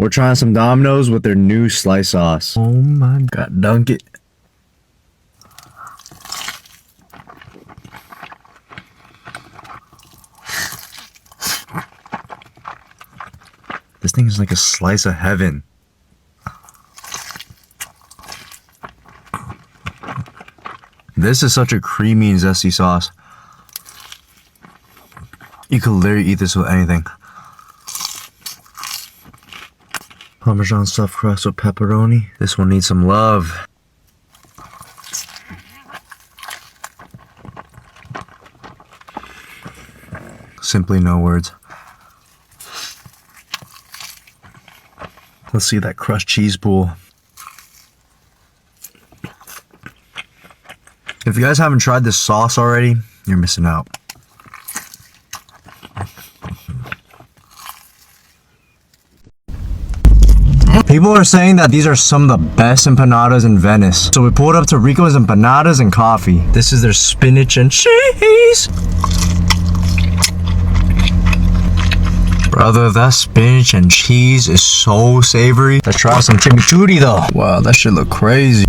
We're trying some Domino's with their new slice sauce. Oh my god, dunk it. This thing is like a slice of heaven. This is such a creamy and zesty sauce. You could literally eat this with anything. Parmesan stuffed crust with pepperoni. This one needs some love. Simply no words. Let's see that crushed cheese pool. If you guys haven't tried this sauce already, you're missing out. People are saying that these are some of the best empanadas in Venice. So we pulled up to Rico's Empanadas and Coffee. This is their spinach and cheese. Brother, that spinach and cheese is so savory. Let's try some chimichurri though. Wow, that shit look crazy.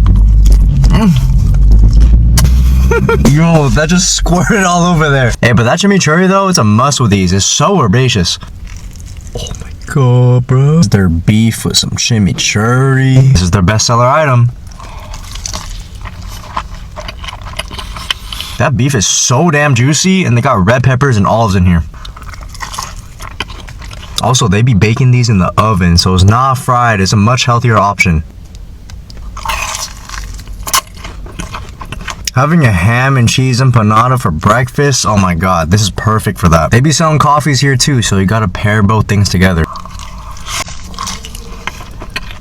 Yo, that just squirted all over there. Hey, but that chimichurri though, it's a must with these. It's so herbaceous. Oh my god, bro. This is their beef with some chimichurri. This is their bestseller item. That beef is so damn juicy, and they got red peppers and olives in here. Also, they be baking these in the oven, so it's not fried. It's a much healthier option. Having a ham and cheese empanada for breakfast, oh my god, this is perfect for that. They be selling coffees here too, so you gotta pair both things together.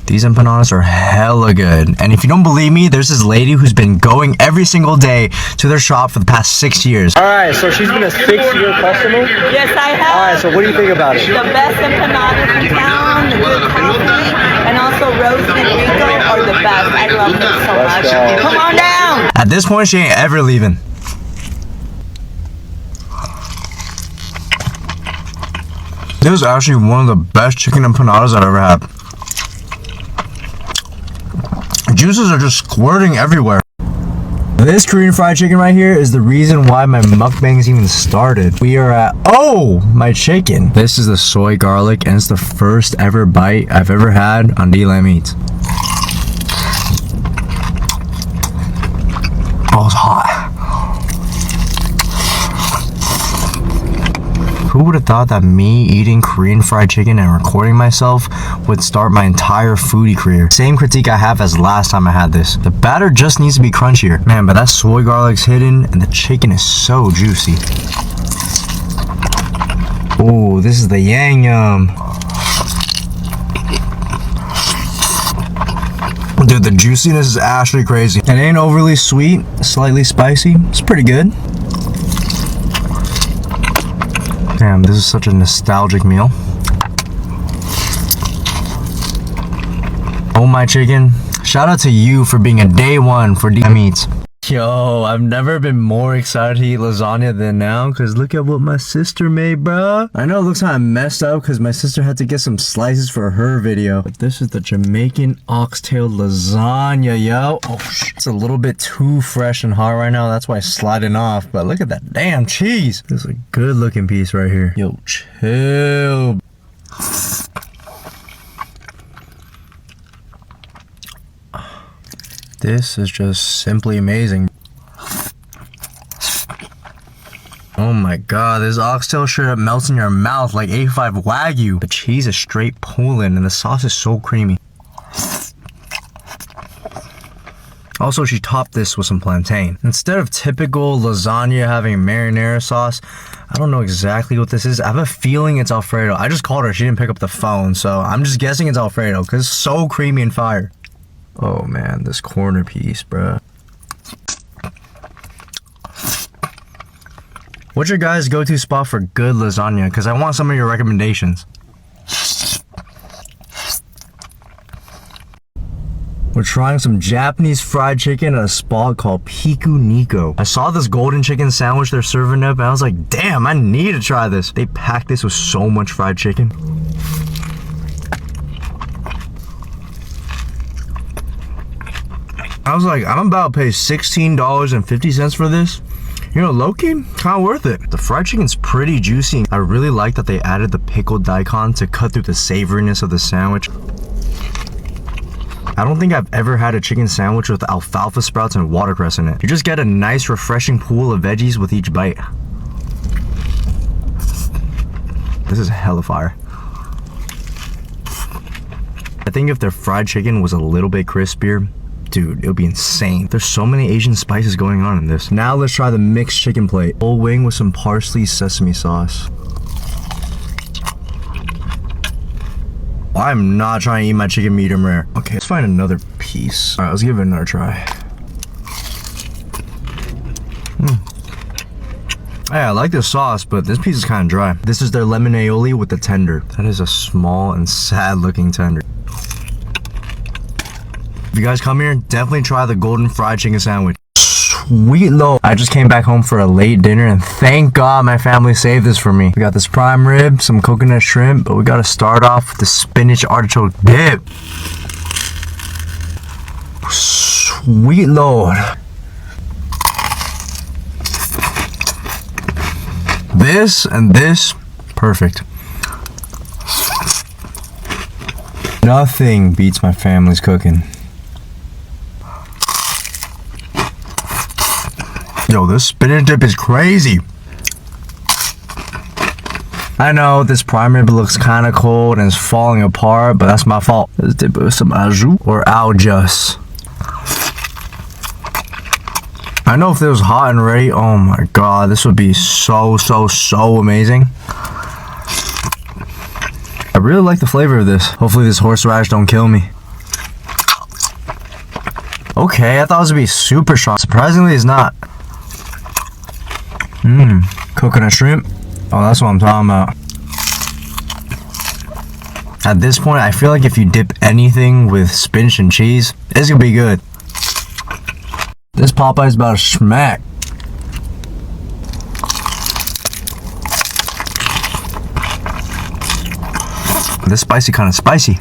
These empanadas are hella good. And if you don't believe me, there's this lady who's been going every single day to their shop for the past 6 years. Alright, so she's been a 6-year customer? Yes, I have. Alright, so what do you think about it? The best empanadas in town, the good coffee, and also Rose and Rico are the best. I love them so much. Come on down! At this point, she ain't ever leaving. This is actually one of the best chicken empanadas I've ever had. Juices are just squirting everywhere. This Korean fried chicken right here is the reason why my mukbangs even started. We are at, oh, my chicken. This is the soy garlic, and it's the first ever bite I've ever had on D-Lamb Eats. Oh, it's hot. Who would have thought that me eating Korean fried chicken and recording myself would start my entire foodie career? Same critique I have as last time I had this. The batter just needs to be crunchier. Man, but that soy garlic's hidden and the chicken is so juicy. Oh, this is the yang yum. Dude, the juiciness is actually crazy. It ain't overly sweet, slightly spicy. It's pretty good. Damn, this is such a nostalgic meal. Oh my chicken, shout out to you for being a day one for D-Lamb Eats. Yo, I've never been more excited to eat lasagna than now, because look at what my sister made, bro. I know it looks kind of messed up because my sister had to get some slices for her video, but this is the Jamaican oxtail lasagna, yo. Oh, it's a little bit too fresh and hot right now. That's why it's sliding off, but look at that damn cheese. This is a good looking piece right here. Yo, chill. This is just simply amazing. Oh my god, this oxtail straight up melts in your mouth like A5 Wagyu. The cheese is straight Poland and the sauce is so creamy. Also, she topped this with some plantain. Instead of typical lasagna having marinara sauce, I don't know exactly what this is. I have a feeling it's Alfredo. I just called her, she didn't pick up the phone, so I'm just guessing it's Alfredo because it's so creamy and fire. Oh man, this corner piece, bruh. What's your guys' go-to spot for good lasagna? Because I want some of your recommendations. We're trying some Japanese fried chicken at a spot called Piku Nico. I saw this golden chicken sandwich they're serving up and I was like, damn, I need to try this. They packed this with so much fried chicken. I was like, I'm about to pay $16.50 for this. You know, low-key, kind of worth it. The fried chicken's pretty juicy. I really like that they added the pickled daikon to cut through the savoriness of the sandwich. I don't think I've ever had a chicken sandwich with alfalfa sprouts and watercress in it. You just get a nice, refreshing pool of veggies with each bite. This is hella fire. I think if their fried chicken was a little bit crispier, dude, it would be insane. There's so many Asian spices going on in this. Now let's try the mixed chicken plate. Whole wing with some parsley sesame sauce. I'm not trying to eat my chicken medium rare. Okay, let's find another piece. All right, let's give it another try. Yeah, I like the sauce, but this piece is kind of dry. This is their lemon aioli with the tender. That is a small and sad looking tender. If you guys come here, definitely try the golden fried chicken sandwich. Sweet low. I just came back home for a late dinner and thank God my family saved this for me. We got this prime rib, some coconut shrimp, but we gotta start off with the spinach artichoke dip. Sweet Lord. This and this, perfect. Nothing beats my family's cooking. Yo, this spinach dip is crazy. I know this prime rib looks kind of cold and it's falling apart, but that's my fault. Let's dip it with some au jus or au jus. I know if it was hot and ready, oh my god, this would be so amazing. I really like the flavor of this. Hopefully this horseradish don't kill me. Okay, I thought it was gonna be super strong. Surprisingly, it's not. Coconut shrimp. Oh, that's what I'm talking about. At this point, I feel like if you dip anything with spinach and cheese, it's gonna be good. This Popeye's about to smack. This spicy kind of spicy.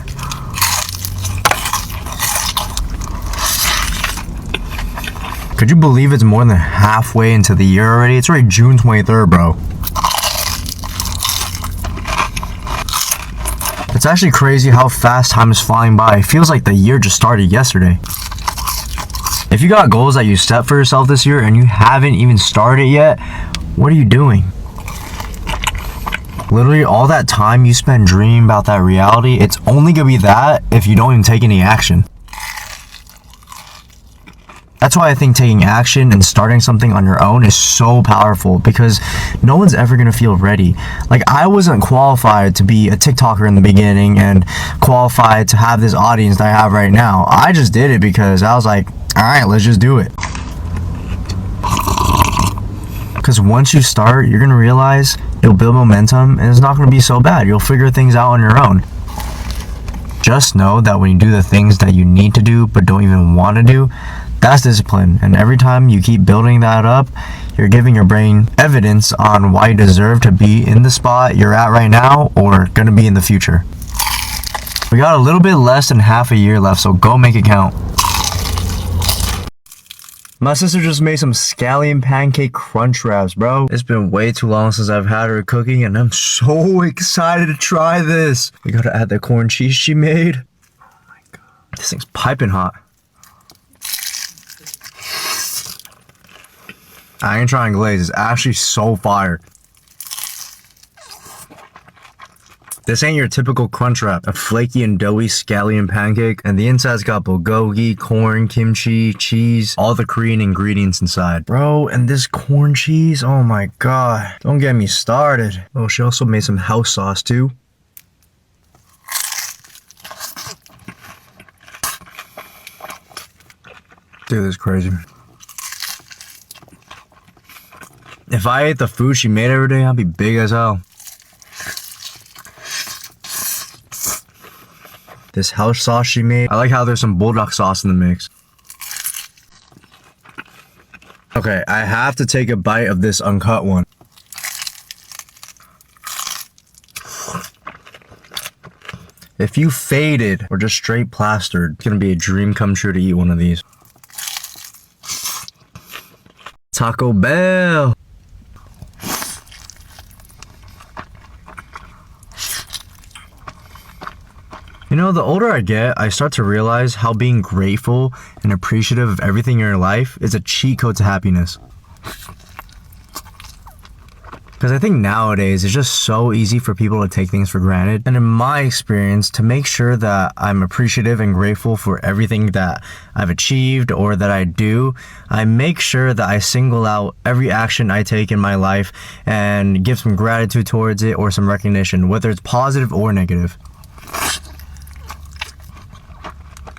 Could you believe it's more than halfway into the year already? It's already June 23rd, bro. It's actually crazy how fast time is flying by. It feels like the year just started yesterday. If you got goals that you set for yourself this year and you haven't even started yet, what are you doing? Literally all that time you spend dreaming about that reality, it's only gonna be that if you don't even take any action. That's why I think taking action and starting something on your own is so powerful, because no one's ever gonna feel ready. Like, I wasn't qualified to be a TikToker in the beginning and qualified to have this audience that I have right now. I just did it because I was like, alright, let's just do it. Because once you start, you're gonna realize it'll build momentum and it's not gonna be so bad. You'll figure things out on your own. Just know that when you do the things that you need to do but don't even want to do, that's discipline. And every time you keep building that up, you're giving your brain evidence on why you deserve to be in the spot you're at right now or gonna be in the future. We got a little bit less than half a year left, so go make it count. My sister just made some scallion pancake crunch wraps, bro. It's been way too long since I've had her cooking and I'm so excited to try this. We gotta add the corn cheese she made. Oh my god. This thing's piping hot. I ain't trying glaze, it's actually so fire. This ain't your typical crunch wrap. A flaky and doughy scallion pancake, and the inside's got bulgogi, corn, kimchi, cheese, all the Korean ingredients inside. Bro, and this corn cheese, oh my god. Don't get me started. Oh, she also made some house sauce too. Dude, this is crazy. If I ate the food she made every day, I'd be big as hell. This house sauce she made. I like how there's some bulldog sauce in the mix. Okay, I have to take a bite of this uncut one. If you faded or just straight plastered, it's gonna be a dream come true to eat one of these. Taco Bell. You know, the older I get, I start to realize how being grateful and appreciative of everything in your life is a cheat code to happiness. Because I think nowadays it's just so easy for people to take things for granted. And in my experience, to make sure that I'm appreciative and grateful for everything that I've achieved or that I do, I make sure that I single out every action I take in my life and give some gratitude towards it or some recognition, whether it's positive or negative.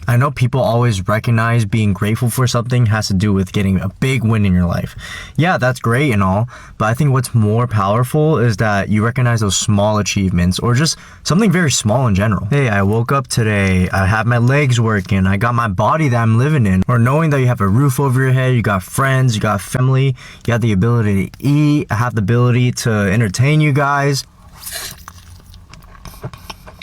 I know people always recognize being grateful for something has to do with getting a big win in your life. Yeah, that's great and all, but I think what's more powerful is that you recognize those small achievements or just something very small in general. Hey, I woke up today, I have my legs working, I got my body that I'm living in. Or knowing that you have a roof over your head, you got friends, you got family, you got the ability to eat, I have the ability to entertain you guys.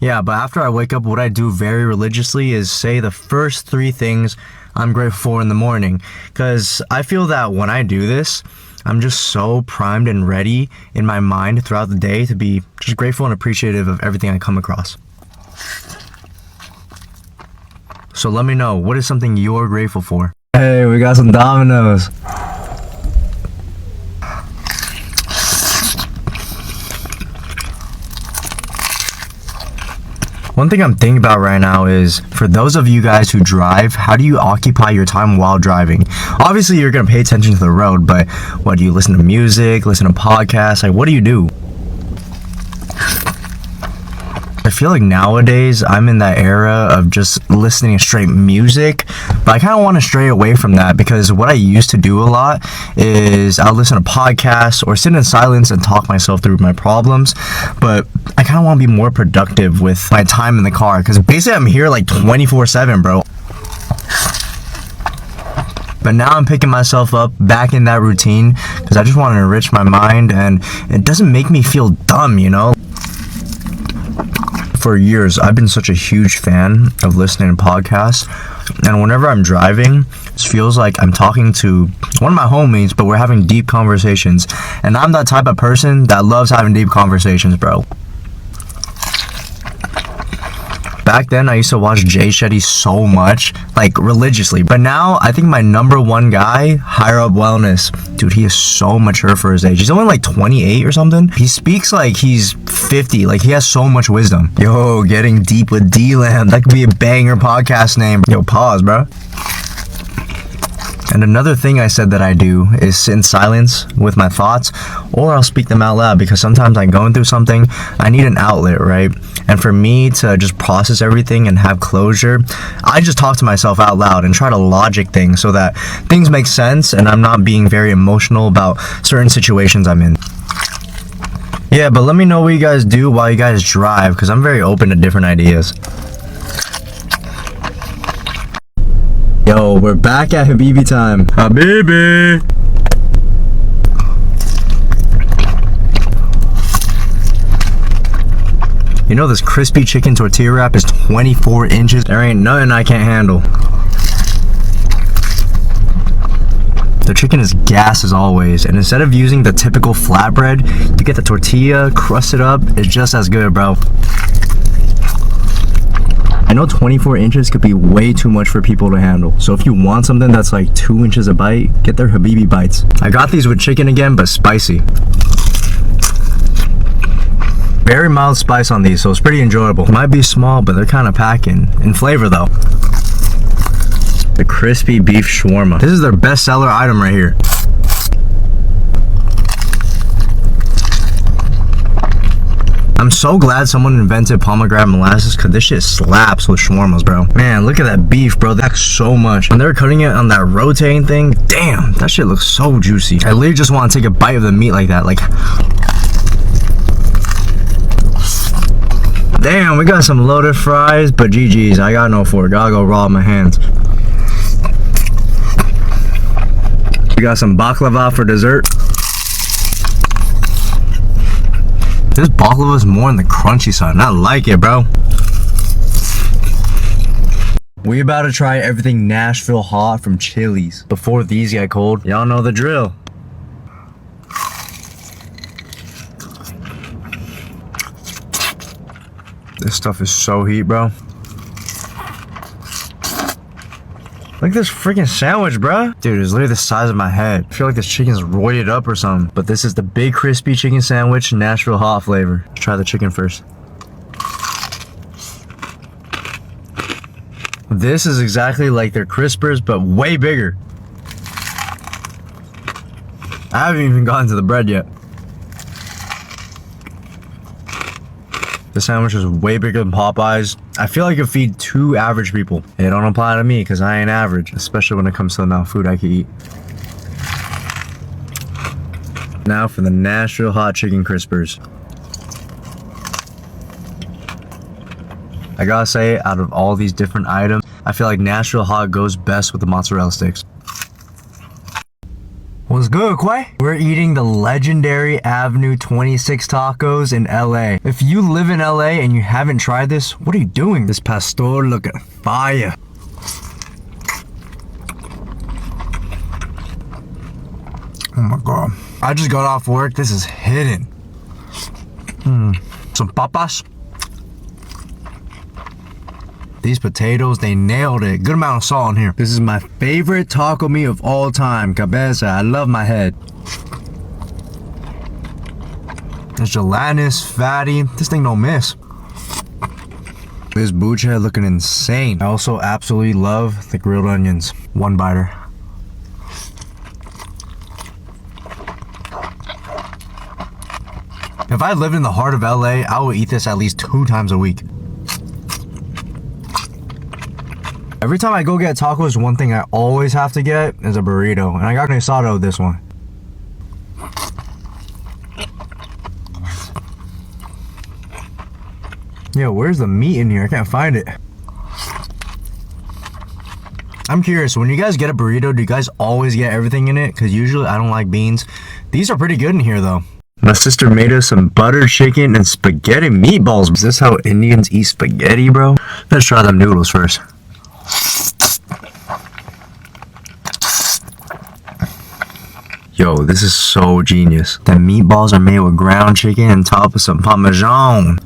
Yeah, but after I wake up, what I do very religiously is say the first 3 things I'm grateful for in the morning. Because I feel that when I do this, I'm just so primed and ready in my mind throughout the day to be just grateful and appreciative of everything I come across. So let me know, what is something you're grateful for? Hey, we got some Domino's. One thing I'm thinking about right now is, for those of you guys who drive, how do you occupy your time while driving? Obviously, you're going to pay attention to the road, but what, do you listen to music, listen to podcasts? Like, what do you do? I feel like nowadays I'm in that era of just listening to straight music, but I kind of want to stray away from that because what I used to do a lot is I'll listen to podcasts or sit in silence and talk myself through my problems, but I kind of want to be more productive with my time in the car because basically I'm here like 24/7, bro. But now I'm picking myself up back in that routine because I just want to enrich my mind and it doesn't make me feel dumb, you know? For years, I've been such a huge fan of listening to podcasts, and whenever I'm driving, it feels like I'm talking to one of my homies, but we're having deep conversations, and I'm that type of person that loves having deep conversations, bro. Back then, I used to watch Jay Shetty so much, like religiously. But now, I think my number one guy, Higher Up Wellness, dude, he is so mature for his age. He's only like 28 or something. He speaks like he's 50. Like, he has so much wisdom. Yo, getting deep with D-Lam. That could be a banger podcast name. Yo, pause, bro. And another thing I said that I do is sit in silence with my thoughts, or I'll speak them out loud because sometimes I'm going through something, I need an outlet, right? And for me to just process everything and have closure, I just talk to myself out loud and try to logic things so that things make sense and I'm not being very emotional about certain situations I'm in. Yeah, but let me know what you guys do while you guys drive because I'm very open to different ideas. Yo, we're back at Habibi time. Habibi! You know this crispy chicken tortilla wrap is 24 inches? There ain't nothing I can't handle. The chicken is gas as always, and instead of using the typical flatbread, you get the tortilla, crust it up, it's just as good, bro. I know 24 inches could be way too much for people to handle, so if you want something that's like 2 inches a bite, get their Habibi bites. I got these with chicken again, but spicy. Very mild spice on these, so it's pretty enjoyable. Might be small, but they're kind of packing. In flavor though. The crispy beef shawarma. This is their best seller item right here. I'm so glad someone invented pomegranate molasses because this shit slaps with shawarmas, bro. Man, look at that beef, bro. That's so much. When they're cutting it on that rotating thing, damn, that shit looks so juicy. I literally just want to take a bite of the meat like that. Like, damn, we got some loaded fries, but GG's. I got no fork. Gotta go raw with my hands. We got some baklava for dessert. This baklava is more on the crunchy side, and I like it, bro. We about to try everything Nashville hot from Chili's before these get cold. Y'all know the drill. This stuff is so heat, bro. Look at this freaking sandwich, bro. Dude, it's literally the size of my head. I feel like this chicken's roided up or something. But this is the big crispy chicken sandwich, Nashville hot flavor. Let's try the chicken first. This is exactly like their Crispers, but way bigger. I haven't even gotten to the bread yet. The sandwich is way bigger than Popeyes. I feel like it could feed 2 average people. It don't apply to me because I ain't average, especially when it comes to the amount of food I can eat. Now for the Nashville hot chicken crispers. I gotta say, out of all these different items, I feel like Nashville hot goes best with the mozzarella sticks. What's good, Quay? We're eating the legendary Avenue 26 tacos in LA. If you live in LA and you haven't tried this, what are you doing? This pastor looking fire. Oh my god. I just got off work. This is hidden. Some papas. These potatoes, they nailed it. Good amount of salt in here. This is my favorite taco meat of all time. Cabeza. I love my head. It's gelatinous, fatty. This thing don't miss. This buche looking insane. I also absolutely love the grilled onions. One biter. If I lived in the heart of LA, I would eat this at least 2 times a week. Every time I go get tacos, one thing I always have to get is a burrito. And I got an asado with this one. Yo, where's the meat in here? I can't find it. I'm curious, when you guys get a burrito, do you guys always get everything in it? Because usually I don't like beans. These are pretty good in here though. My sister made us some butter chicken and spaghetti meatballs. Is this how Indians eat spaghetti, bro? Let's try them noodles first. Yo, this is so genius. The meatballs are made with ground chicken and topped with some parmesan.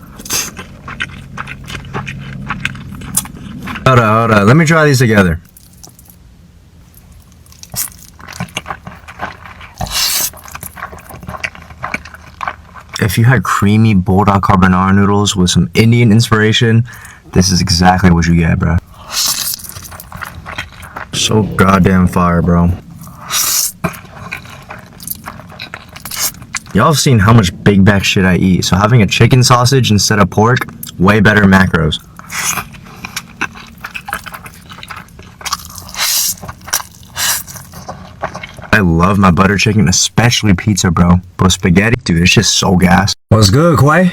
Hold on. Let me try these together. If you had creamy bulldog carbonara noodles with some Indian inspiration, this is exactly what you get, bro. So goddamn fire, bro. Y'all have seen how much big back shit I eat, so having a chicken sausage instead of pork, way better macros. I love my butter chicken, especially pizza, bro. But spaghetti, dude, it's just so gas. What's good, Quay?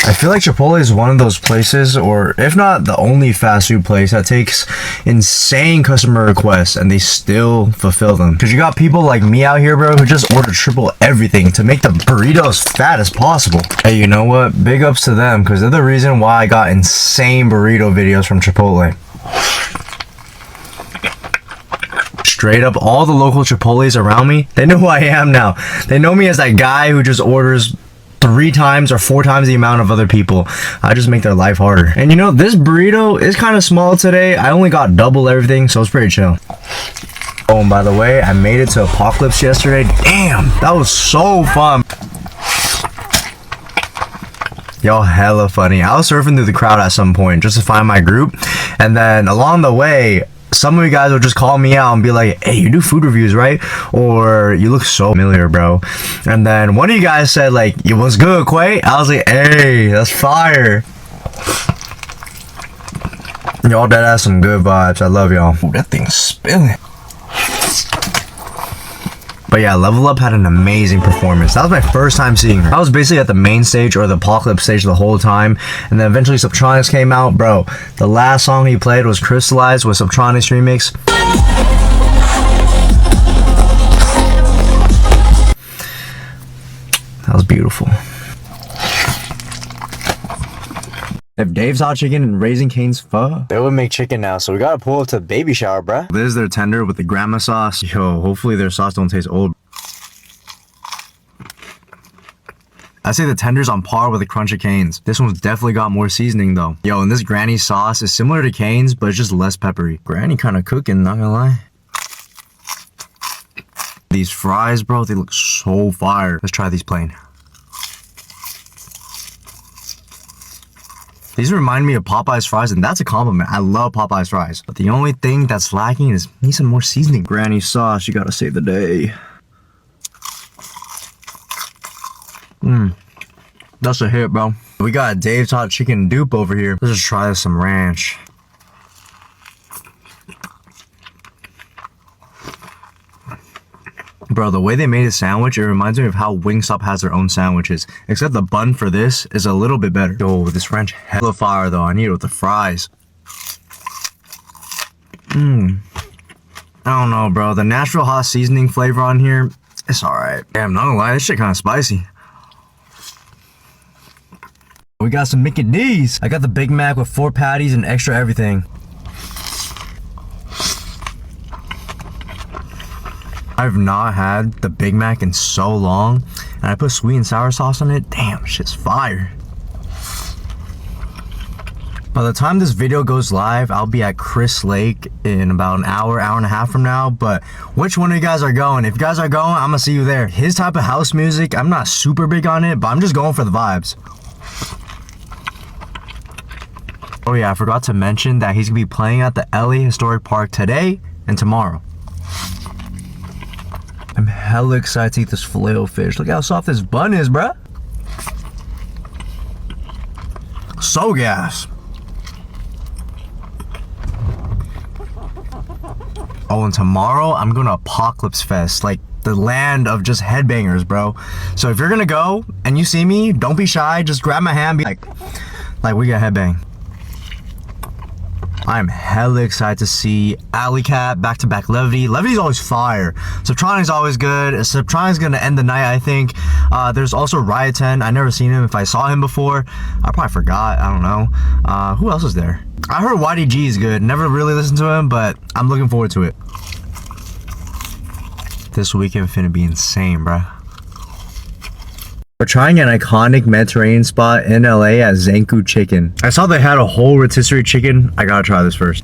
I feel like Chipotle is one of those places, or if not the only fast food place, that takes insane customer requests and they still fulfill them. Because you got people like me out here, bro, who just order triple everything to make the burrito as fat as possible. Hey, you know what? Big ups to them, because they're the reason why I got insane burrito videos from Chipotle. Straight up, all the local Chipotles around me, they know who I am now. They know me as that guy who just orders 3 times or 4 times the amount of other people. I just make their life harder. And you know, this burrito is kind of small today. I only got double everything, so it's pretty chill. Oh, and by the way, I made it to Apocalypse yesterday. Damn, that was so fun. Y'all hella funny. I was surfing through the crowd at some point just to find my group. And then along the way, some of you guys will just call me out and be like, hey, you do food reviews, right? Or you look so familiar, bro. And then one of you guys said, like, yo, what's good, Quay? I was like, hey, that's fire. Y'all dead ass some good vibes. I love y'all. Ooh, that thing's spilling. But yeah, Level Up had an amazing performance. That was my first time seeing her. I was basically at the main stage or the Apocalypse stage the whole time. And then eventually Subtronics came out. Bro, the last song he played was Crystallized with Subtronics remix. That was beautiful. If Dave's Hot Chicken and Raising Cane's pho, they would make chicken now, so we gotta pull up to the baby shower, bruh. This is their tender with the grandma sauce. Yo, hopefully their sauce don't taste old. I say the tender's on par with the crunch of Cane's. This one's definitely got more seasoning though. Yo, and this Granny sauce is similar to Cane's, but it's just less peppery. Granny kind of cooking, not gonna lie. These fries, bro, they look so fire. Let's try these plain. These remind me of Popeye's fries, and that's a compliment. I love Popeye's fries. But the only thing that's lacking is need some more seasoning. Granny sauce, you gotta save the day. That's a hit, bro. We got Dave's Hot Chicken dupe over here. Let's just try some ranch. Bro, the way they made a sandwich, it reminds me of how Wingstop has their own sandwiches. Except the bun for this is a little bit better. Yo, this ranch hella fire though. I need it with the fries. I don't know, bro. The natural hot seasoning flavor on here, it's alright. Damn, not gonna lie, this shit kinda spicy. We got some Mickey D's. I got the Big Mac with 4 patties and extra everything. I've not had the Big Mac in so long, and I put sweet and sour sauce on it. Damn, shit's fire. By the time this video goes live, I'll be at Chris Lake in about an hour and a half from now. But which one of you guys are going? If you guys are going, I'm gonna see you there. His type of house music, I'm not super big on it, but I'm just going for the vibes. Oh yeah, I forgot to mention that he's gonna be playing at the LA Historic Park today and tomorrow. I'm hella excited to eat this Filet-O-Fish. Look how soft this bun is, bruh. So gas. Oh, and tomorrow I'm going to Apocalypse Fest, like the land of just headbangers, bro. So if you're gonna go and you see me, don't be shy. Just grab my hand, be like we got headbang. I'm hella excited to see Alley Cat, back-to-back Levity. Levity's always fire. Subtronic's always good. Subtronic's gonna end the night, I think. There's also Riot 10. I never seen him. If I saw him before, I probably forgot. I don't know. Who else is there? I heard YDG is good. Never really listened to him, but I'm looking forward to it. This weekend finna be insane, bruh. We're trying an iconic Mediterranean spot in LA at Zanku Chicken. I saw they had a whole rotisserie chicken. I gotta try this first.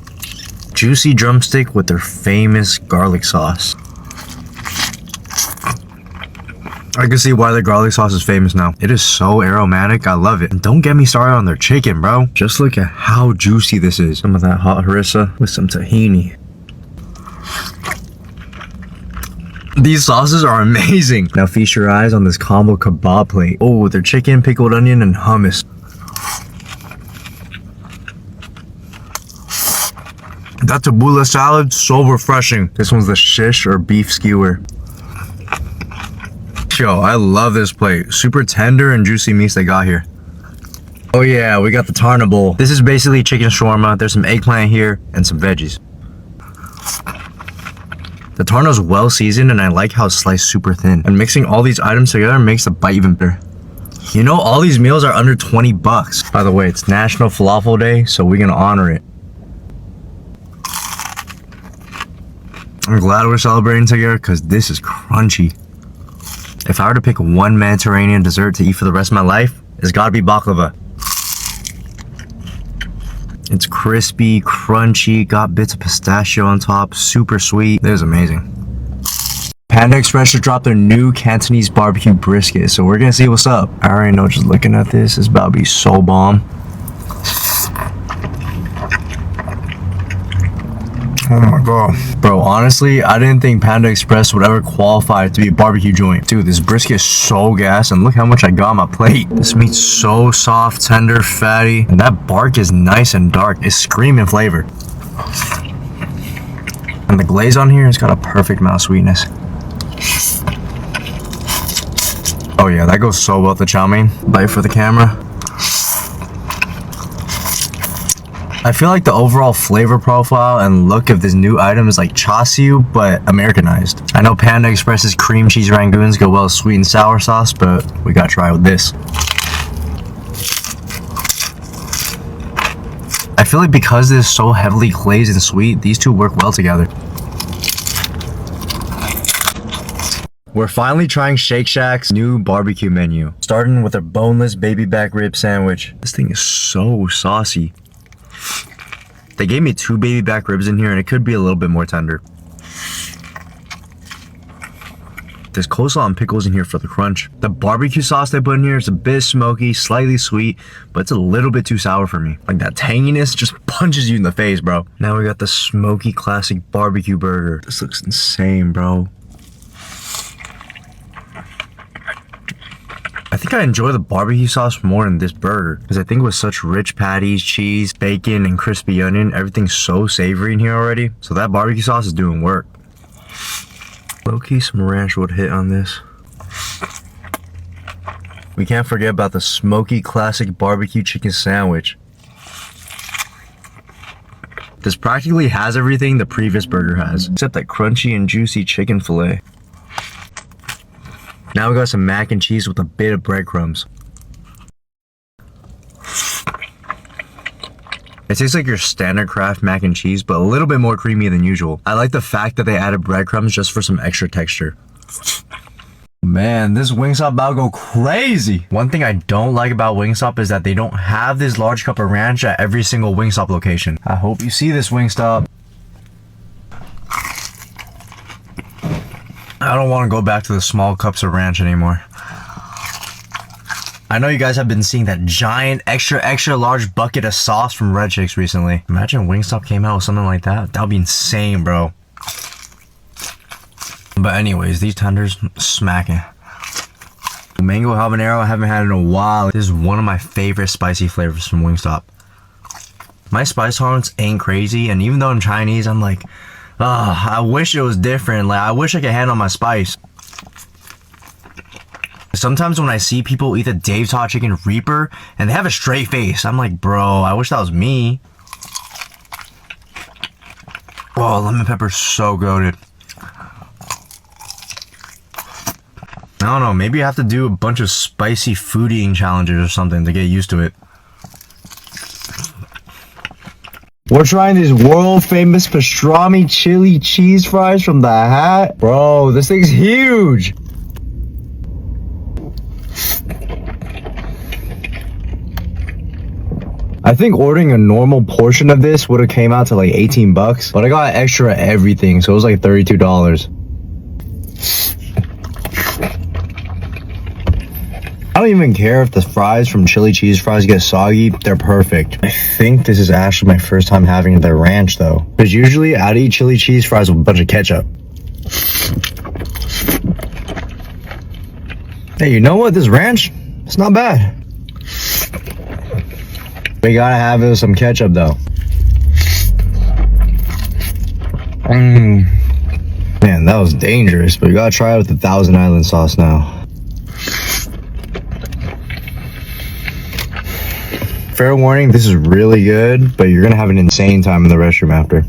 Juicy drumstick with their famous garlic sauce. I can see why the garlic sauce is famous now. It is so aromatic. I love it. And don't get me started on their chicken, bro. Just look at how juicy this is. Some of that hot harissa with some tahini. These sauces are amazing. Now feast your eyes on this combo kebab plate. Oh, their chicken, pickled onion, and hummus. That tabbouleh salad, so refreshing. This one's the shish or beef skewer. Yo, I love this plate. Super tender and juicy meats they got here. Oh yeah, we got the Tarna bowl. This is basically chicken shawarma. There's some eggplant here and some veggies. The Tarna's well seasoned and I like how it's sliced super thin. And mixing all these items together makes the bite even better. You know, all these meals are under 20 bucks. By the way, it's National Falafel Day, so we're gonna honor it. I'm glad we're celebrating together because this is crunchy. If I were to pick one Mediterranean dessert to eat for the rest of my life, it's gotta be baklava. It's crispy, crunchy, got bits of pistachio on top, super sweet. This is amazing. Panda Express just dropped their new Cantonese barbecue brisket, so we're gonna see what's up. I already know just looking at this, it's about to be so bomb. Oh my god. Bro, honestly, I didn't think Panda Express would ever qualify to be a barbecue joint. Dude, this brisket is so gas, and look how much I got on my plate. This meat's so soft, tender, fatty, and that bark is nice and dark. It's screaming flavor. And the glaze on here has got a perfect amount of sweetness. Oh yeah, that goes so well with the chow mein. Bite for the camera. I feel like the overall flavor profile and look of this new item is like chasiu, but Americanized. I know Panda Express's cream cheese rangoons go well with sweet and sour sauce, but we gotta try with this. I feel like because this is so heavily glazed and sweet, these two work well together. We're finally trying Shake Shack's new barbecue menu. Starting with a boneless baby back rib sandwich. This thing is so saucy. They gave me 2 baby back ribs in here and it could be a little bit more tender. There's coleslaw and pickles in here for the crunch. The barbecue sauce they put in here is a bit smoky, slightly sweet, but it's a little bit too sour for me. Like that tanginess just punches you in the face, bro. Now we got the smoky classic barbecue burger. This looks insane, bro. I think I enjoy the barbecue sauce more than this burger because I think with such rich patties, cheese, bacon, and crispy onion, everything's so savory in here already. So that barbecue sauce is doing work. Low-key, some ranch would hit on this. We can't forget about the smoky classic barbecue chicken sandwich. This practically has everything the previous burger has, except that crunchy and juicy chicken fillet. Now we got some mac and cheese with a bit of breadcrumbs. It tastes like your standard Kraft mac and cheese, but a little bit more creamy than usual. I like the fact that they added breadcrumbs just for some extra texture. Man, this Wingstop about to go crazy. One thing I don't like about Wingstop is that they don't have this large cup of ranch at every single Wingstop location. I hope you see this, Wingstop. I don't want to go back to the small cups of ranch anymore. I know you guys have been seeing that giant extra large bucket of sauce from Red Chicks recently. Imagine Wingstop came out with something like that. That would be insane, bro. But anyways, these tenders smacking. Mango habanero I haven't had in a while. This is one of my favorite spicy flavors from Wingstop. My spice tolerance ain't crazy, and even though I'm Chinese, I'm like, I wish it was different. Like, I wish I could handle my spice. Sometimes when I see people eat the Dave's Hot Chicken Reaper and they have a straight face, I'm like, bro, I wish that was me. Oh, lemon pepper's so goated. I don't know, maybe I have to do a bunch of spicy food eating challenges or something to get used to it. We're trying these world famous pastrami chili cheese fries from the Hat. Bro, this thing's huge. I think ordering a normal portion of this would have came out to like 18 bucks, but I got extra everything, so it was like $32. I don't even care if the fries from chili cheese fries get soggy, they're perfect. I think this is actually my first time having the ranch though, because usually I'd eat chili cheese fries with a bunch of ketchup. Hey, you know what? This ranch, it's not bad. We gotta have it with some ketchup though. Man, that was dangerous, but you gotta try it with the Thousand Island sauce now. Fair warning, this is really good, but you're gonna have an insane time in the restroom after.